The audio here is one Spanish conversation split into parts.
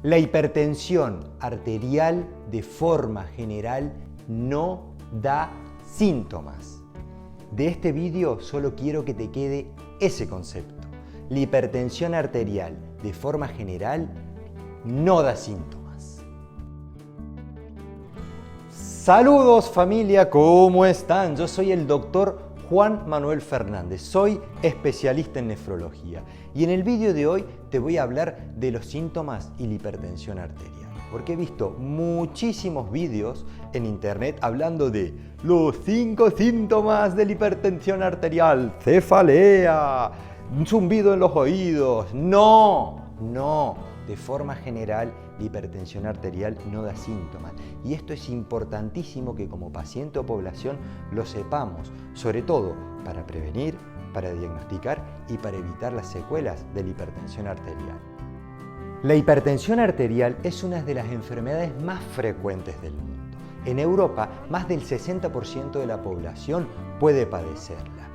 La hipertensión arterial de forma general no da síntomas. De este vídeo solo quiero que te quede ese concepto. La hipertensión arterial de forma general no da síntomas. Saludos familia, ¿cómo están? Yo soy el doctor Juan Manuel Fernández, soy especialista en nefrología y en el vídeo de hoy te voy a hablar de los síntomas y la hipertensión arterial, porque he visto muchísimos vídeos en internet hablando de los 5 síntomas de la hipertensión arterial, cefalea, zumbido en los oídos. No, de forma general la hipertensión arterial no da síntomas y esto es importantísimo que como paciente o población lo sepamos, sobre todo para prevenir, para diagnosticar y para evitar las secuelas de la hipertensión arterial. La hipertensión arterial es una de las enfermedades más frecuentes del mundo. En Europa, más del 60% de la población puede padecerla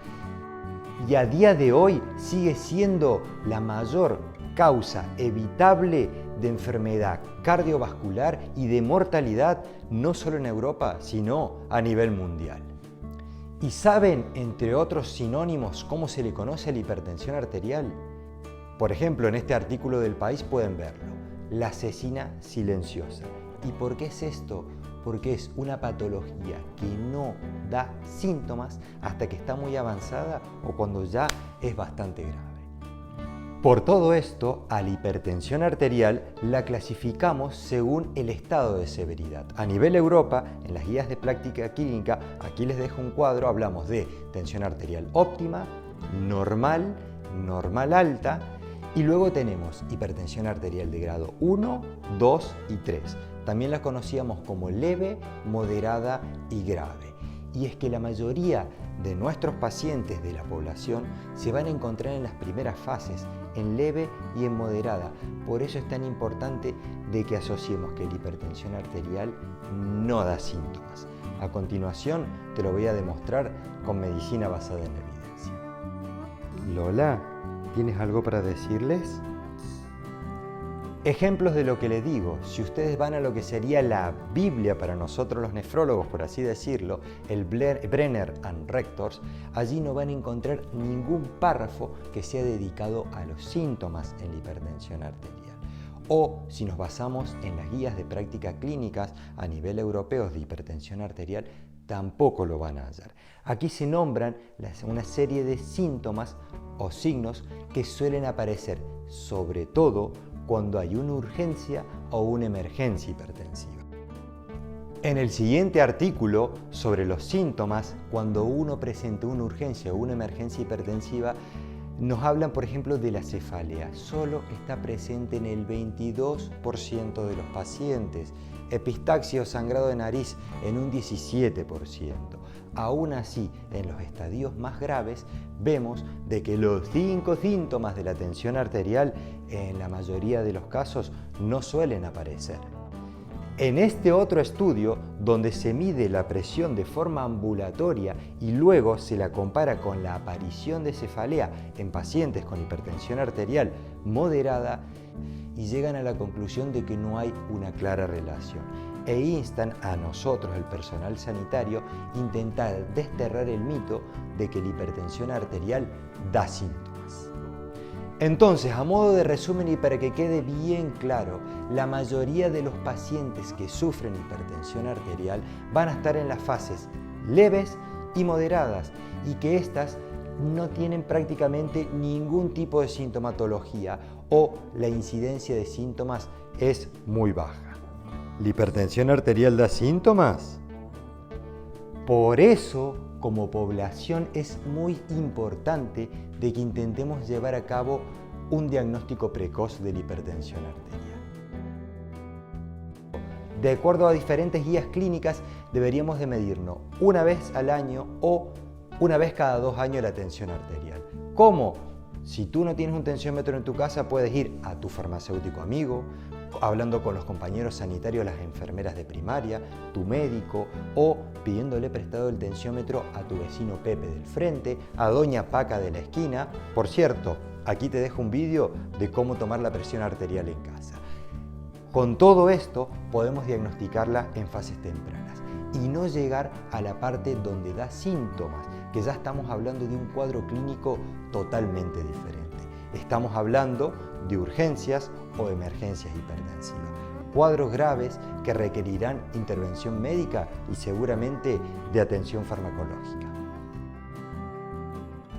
y a día de hoy sigue siendo la mayor causa evitable de enfermedad cardiovascular y de mortalidad, no solo en Europa, sino a nivel mundial. ¿Y saben, entre otros sinónimos, cómo se le conoce a la hipertensión arterial? Por ejemplo, en este artículo del País pueden verlo, la asesina silenciosa. ¿Y por qué es esto? Porque es una patología que no da síntomas hasta que está muy avanzada o cuando ya es bastante grave. Por todo esto, a la hipertensión arterial la clasificamos según el estado de severidad. A nivel Europa, en las guías de práctica clínica, aquí les dejo un cuadro, hablamos de tensión arterial óptima, normal, normal alta, y luego tenemos hipertensión arterial de grado 1, 2 y 3. También la conocíamos como leve, moderada y grave. Y es que la mayoría de nuestros pacientes de la población se van a encontrar en las primeras fases, en leve y en moderada. Por eso es tan importante de que asociemos que la hipertensión arterial no da síntomas. A continuación te lo voy a demostrar con medicina basada en la evidencia. Lola, ¿tienes algo para decirles? Ejemplos de lo que les digo, si ustedes van a lo que sería la Biblia para nosotros los nefrólogos, por así decirlo, el Brenner and Rectors, allí no van a encontrar ningún párrafo que sea dedicado a los síntomas en la hipertensión arterial. O si nos basamos en las guías de prácticas clínicas a nivel europeo de hipertensión arterial, tampoco lo van a hallar. Aquí se nombran una serie de síntomas o signos que suelen aparecer sobre todo cuando hay una urgencia o una emergencia hipertensiva. En el siguiente artículo sobre los síntomas, cuando uno presenta una urgencia o una emergencia hipertensiva, nos hablan, por ejemplo, de la cefalea. Solo está presente en el 22% de los pacientes. Epistaxia o sangrado de nariz en un 17%. Aún así, en los estadios más graves, vemos de que los 5 síntomas de la tensión arterial en la mayoría de los casos no suelen aparecer. En este otro estudio, donde se mide la presión de forma ambulatoria y luego se la compara con la aparición de cefalea en pacientes con hipertensión arterial moderada, y llegan a la conclusión de que no hay una clara relación e instan a nosotros, el personal sanitario, intentar desterrar el mito de que la hipertensión arterial da síntomas. Entonces, a modo de resumen y para que quede bien claro, la mayoría de los pacientes que sufren hipertensión arterial van a estar en las fases leves y moderadas y que estas no tienen prácticamente ningún tipo de sintomatología o la incidencia de síntomas es muy baja. ¿La hipertensión arterial da síntomas? Por eso, como población, es muy importante de que intentemos llevar a cabo un diagnóstico precoz de la hipertensión arterial. De acuerdo a diferentes guías clínicas, deberíamos de medirnos una vez al año o una vez cada 2 años la tensión arterial. ¿Cómo? Si tú no tienes un tensiómetro en tu casa, puedes ir a tu farmacéutico amigo, hablando con los compañeros sanitarios, las enfermeras de primaria, tu médico o pidiéndole prestado el tensiómetro a tu vecino Pepe del frente, a doña Paca de la esquina. Por cierto, aquí te dejo un vídeo de cómo tomar la presión arterial en casa. Con todo esto podemos diagnosticarla en fases tempranas y no llegar a la parte donde da síntomas, que ya estamos hablando de un cuadro clínico totalmente diferente. Estamos hablando de urgencias o emergencias hipertensivas, cuadros graves que requerirán intervención médica y seguramente de atención farmacológica.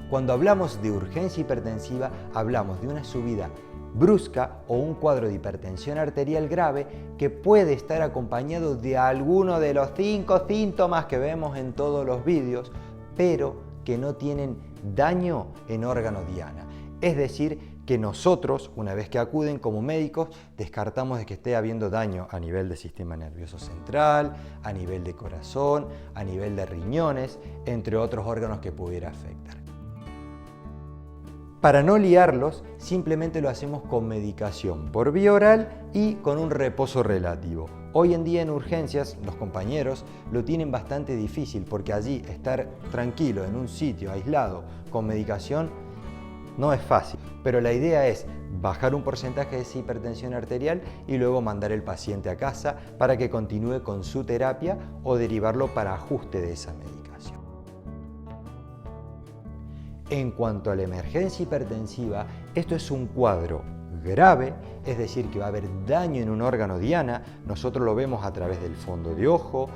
Cuando hablamos de urgencia hipertensiva, hablamos de una subida brusca o un cuadro de hipertensión arterial grave que puede estar acompañado de alguno de los 5 síntomas que vemos en todos los vídeos, pero que no tienen daño en órgano diana. Es decir, que nosotros, una vez que acuden como médicos, descartamos de que esté habiendo daño a nivel del sistema nervioso central, a nivel de corazón, a nivel de riñones, entre otros órganos que pudiera afectar. Para no liarlos, simplemente lo hacemos con medicación por vía oral y con un reposo relativo. Hoy en día en urgencias los compañeros lo tienen bastante difícil porque allí estar tranquilo en un sitio aislado con medicación no es fácil. Pero la idea es bajar un porcentaje de esa hipertensión arterial y luego mandar el paciente a casa para que continúe con su terapia o derivarlo para ajuste de esa medicación. En cuanto a la emergencia hipertensiva, esto es un cuadro grave, es decir, que va a haber daño en un órgano diana. Nosotros lo vemos a través del fondo de ojo,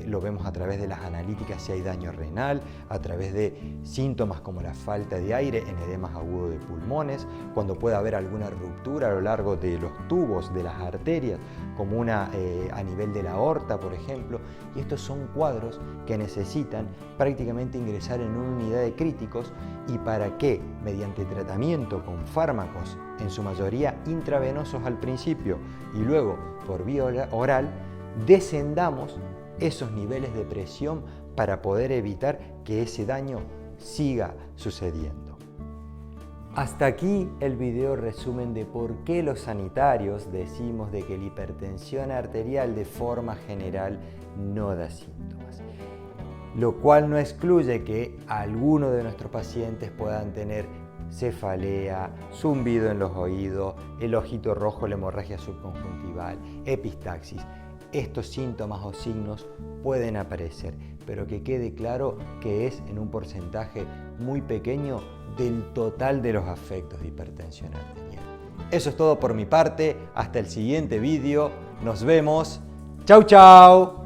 lo vemos a través de las analíticas si hay daño renal, a través de síntomas como la falta de aire en edemas agudos de pulmones, cuando puede haber alguna ruptura a lo largo de los tubos, de las arterias, como una a nivel de la aorta, por ejemplo. Y estos son cuadros que necesitan prácticamente ingresar en una unidad de críticos y para que, mediante tratamiento con fármacos, en su mayoría intravenosos al principio y luego por vía oral, descendamos esos niveles de presión para poder evitar que ese daño siga sucediendo. Hasta aquí el video resumen de por qué los sanitarios decimos de que la hipertensión arterial de forma general no da síntomas, lo cual no excluye que algunos de nuestros pacientes puedan tener cefalea, zumbido en los oídos, el ojito rojo, la hemorragia subconjuntival, epistaxis. Estos síntomas o signos pueden aparecer, pero que quede claro que es en un porcentaje muy pequeño del total de los afectos de hipertensión arterial. Eso es todo por mi parte, hasta el siguiente vídeo, nos vemos, chau chau.